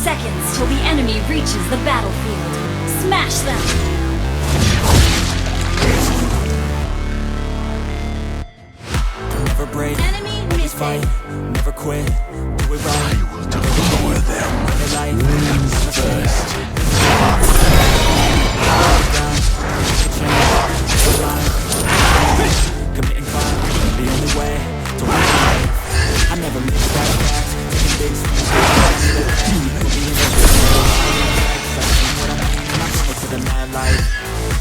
seconds till the enemy reaches the battlefield. Smash them! Never break, Enemy missing. fight, never quit, do it right. I will destroy them. Wins first. Committing crime, the only way to win life. I never miss that fact. Taking big swings, to the mad light.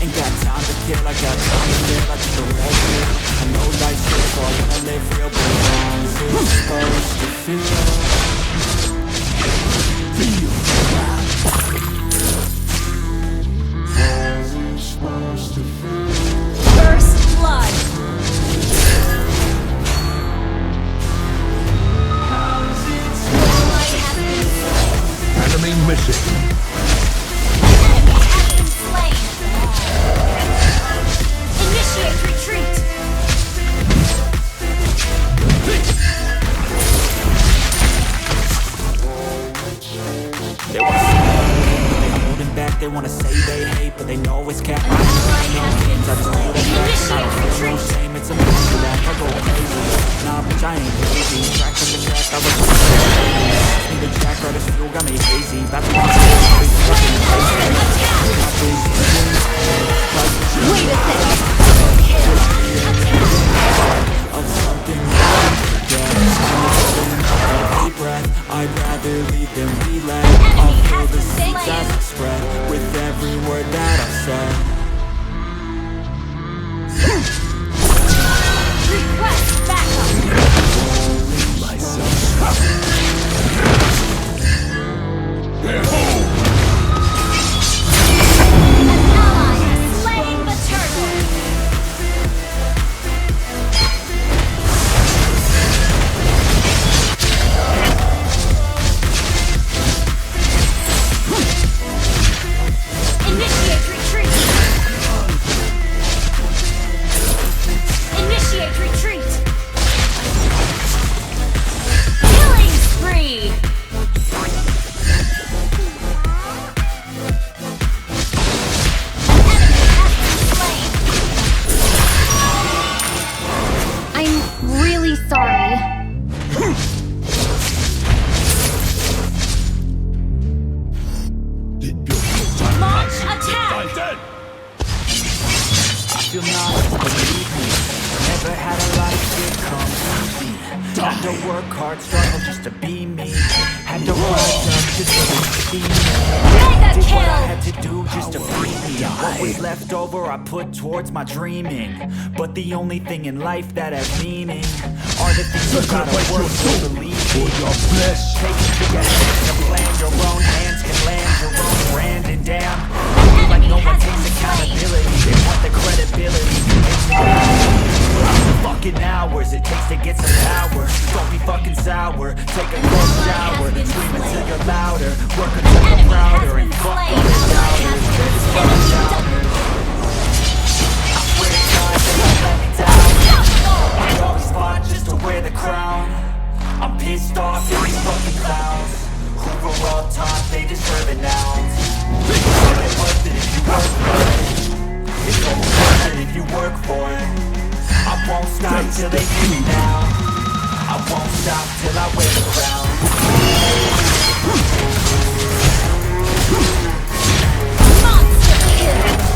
Ain't got time to kill, I got time to live. I just a real deal. I know life's shit, so I wanna live real. But how's it supposed to feel? First blood. Enemy missing. Enemy has been slain. Initiate retreat. They wanna see me, they holding back. They wanna say they hate, but they know it's cap. I just hold it back. I don't feel no shame. It's a mystery that I go crazy. Nah, bitch, I ain't crazy. Track from the track, I was me the track, right as fuel got me hazy. About to watch it, Wait a second. of something wrong. Yeah, every breath, I'd rather lead than be led. I'll feel the seeds as it spread with every word that I said. Request backup. They're home. An ally has slain the turtle. Initiate retreat. Initiate retreat. Killing spree. An enemy has been slain. I'm really sorry. Launch attack. I feel nauseous, believe me. Never had a lot of shit come easy. Had to work hard, struggle just to be me. Had to rise up just so they could see me. Mega Did what I kill. had to do just to free me. What was left over I put towards my dreaming. But the only thing in life that has meaning are the things you gotta work for, believe me. Your flesh. Take it to your hands and plan. Your own hands can land your own brand. And damn, I feel like no one takes accountability. They want the credibility. The fucking hours it takes to get some power. Don't be fucking sour. Take a cold shower. Scream until you're louder. Work until you're prouder. And fuck all the doubters. It's fucking doubters. I swear to God they won't let me down. I always fought just to wear the crown. I'm pissed off at these fucking clowns who were all taught they deserve an ounce. It's only worth it if you work for it. It's only worth it if you work for it. I won't stop till they get me down. I won't stop till I wear the crown. Monster kill.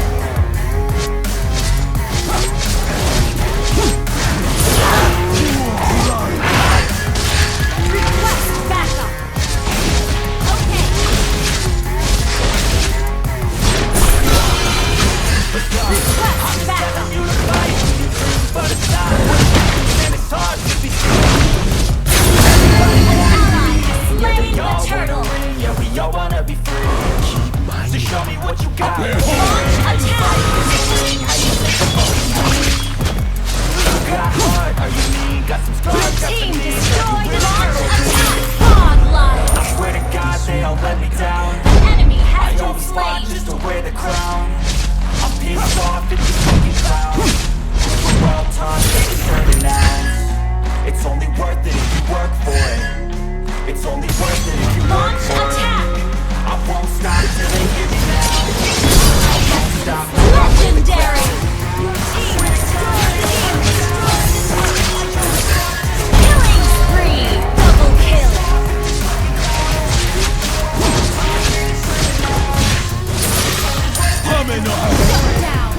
Request backup. Okay. Request backup. You look like you dream, but it's not. And it's hard to be Ally has slain we all the turtle. wanna win, yeah, we all wanna be free. So show me what you got. Launch attack. Got heart, are you mean? Got some scars, Your got some team knees, destroyed got an some attack. Godlike. I swear to God they all let me down. Enemy I has been always fought slain. just to wear the crown. I'm pissed off at these fucking clowns. We're all taught they deserve an ounce. It's only worth it if you work for it. It's only worth it if you work Launch for it. attack. Shut down.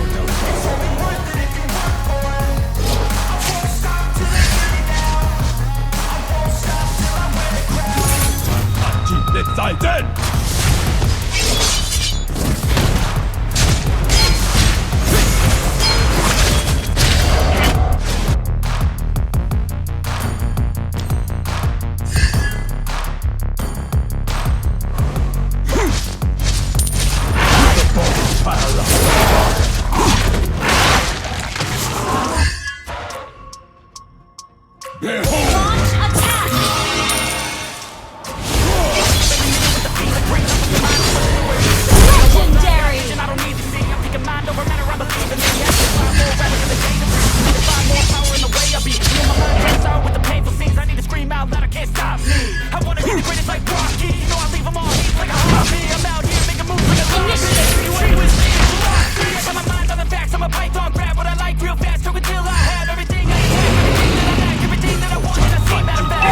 Let's dive in! Launch attack. Legendary. I don't need to see. I'm thinking mind over matter. I believe in me. I can find more rather than the danger. I find more power in the way I be. Feel my mind gets out with the painful scenes. I need to scream out loud. I can't stop me. I wanna be the greatest like Rocky. You know I leave them all heat like a hobby. I'm out here making moves like a Initiate retreat. I got my mind on the facts. I'm a python. Grab what I like real fast. Stroke until I have everything I have. Everything that I lack. Everything that I want. And I see better back.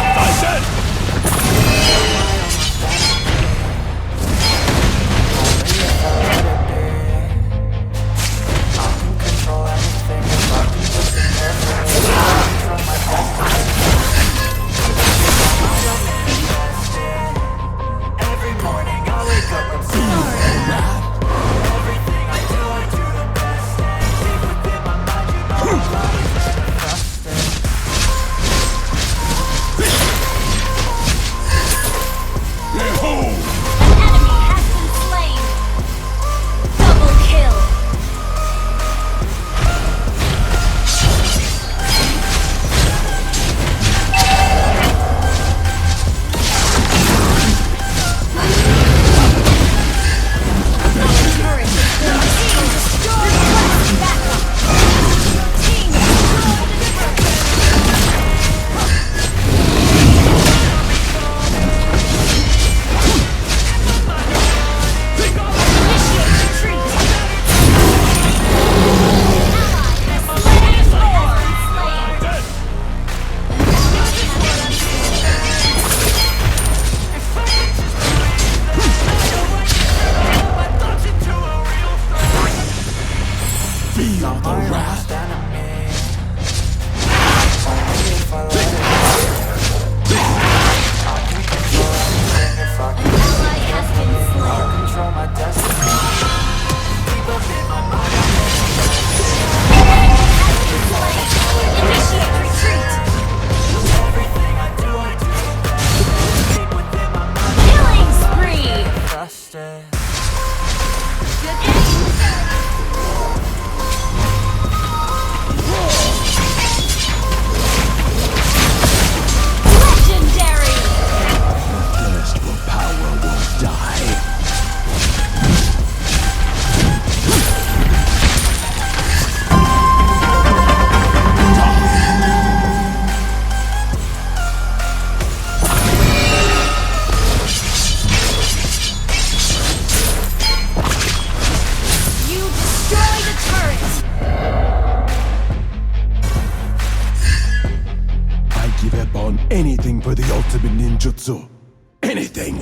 Anything for the ultimate ninjutsu. Anything.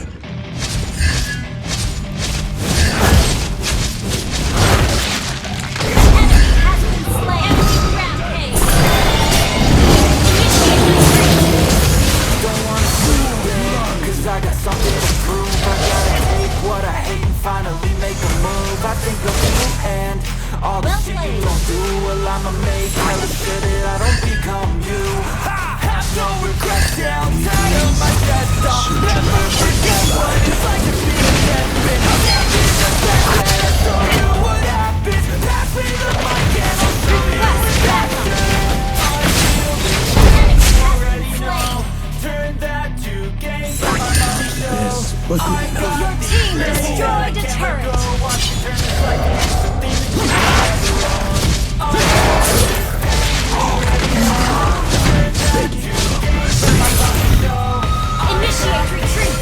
I got something to prove. I gotta take what I hate and finally make a move. I think of you and all the shit you don't do. Well, I'ma make hella sure that I don't become you. Have no regrets, yeah, I'm tired of my desktop. Never forget what it's like to be a dead bitch. I'm happy just that I'll show you what happens. Pass me the mic and I'll show you what's after. You already know. Turn that to game. Yes, but good enough. Your team destroyed a turret. Initiate retreat.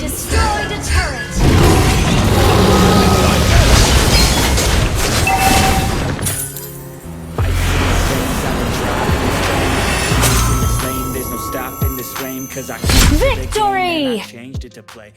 Destroyed a turret. There's no stopping this flame, 'cause I keep Victory! changed it to play.